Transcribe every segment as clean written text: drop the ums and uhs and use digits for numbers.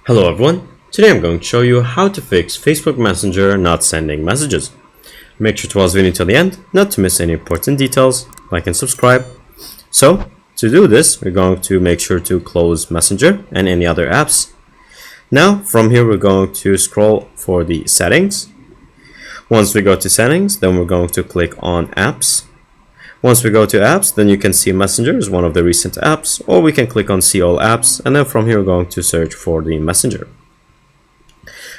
Hello everyone, today I'm going to show you how to fix Facebook Messenger not sending messages. Make sure to watch the video till the end, not to miss any important details, like and subscribe. So, to do this, we're going to make sure to close Messenger and any other apps. Now, from here we're going to scroll for the settings. Once we go to settings, then we're going to click on apps. Once we go to apps, then you can see Messenger is one of the recent apps, or we can click on see all apps, and then from here we're going to search for the Messenger.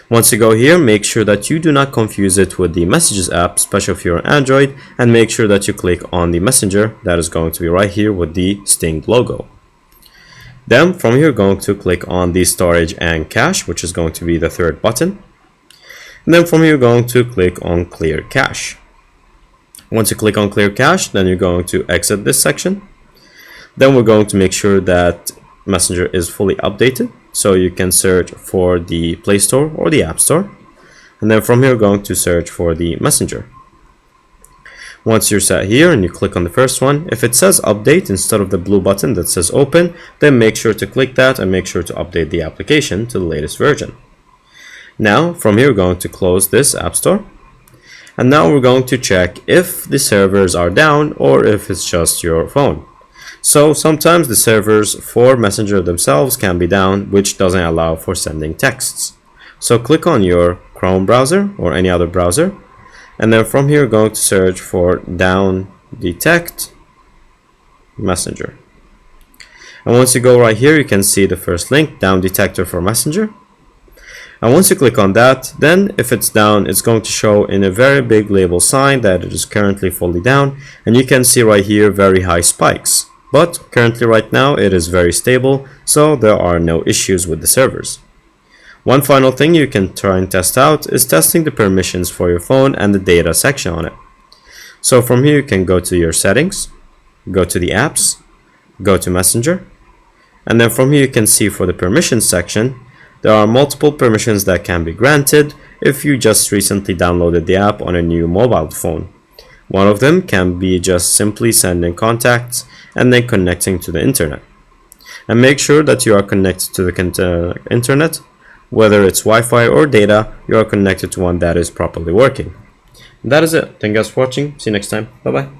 Once you go here, make sure that you do not confuse it with the Messages app, especially if you're on Android, and make sure that you click on the Messenger. That is going to be right here with the Sting logo. Then from here, we're going to click on the storage and cache, which is going to be the third button. And then from here, we're going to click on clear cache. Once you click on clear cache, then you're going to exit this section. Then we're going to make sure that Messenger is fully updated, so you can search for the Play Store or the App Store. And then from here, we're going to search for the Messenger. Once you're set here and you click on the first one, if it says update instead of the blue button that says open, then make sure to click that and make sure to update the application to the latest version. Now, from here, we're going to close this App Store. And now we're going to check if the servers are down or if it's just your phone. So sometimes the servers for Messenger themselves can be down, which doesn't allow for sending texts. So click on your Chrome browser or any other browser. And then from here, we're going to search for down detect Messenger. And once you go right here, you can see the first link, down detector for Messenger. And once you click on that, then if it's down, it's going to show in a very big label sign that it is currently fully down. And you can see right here very high spikes. But currently right now it is very stable, so there are no issues with the servers. One final thing you can try and test out is testing the permissions for your phone and the data section on it. So from here you can go to your settings, go to the apps, go to Messenger. And then from here you can see for the permissions section, there are multiple permissions that can be granted if you just recently downloaded the app on a new mobile phone. One of them can be just simply sending contacts and then connecting to the internet. And make sure that you are connected to the internet, whether it's Wi-Fi or data, you are connected to one that is properly working. And that is it. Thank you guys for watching. See you next time. Bye bye.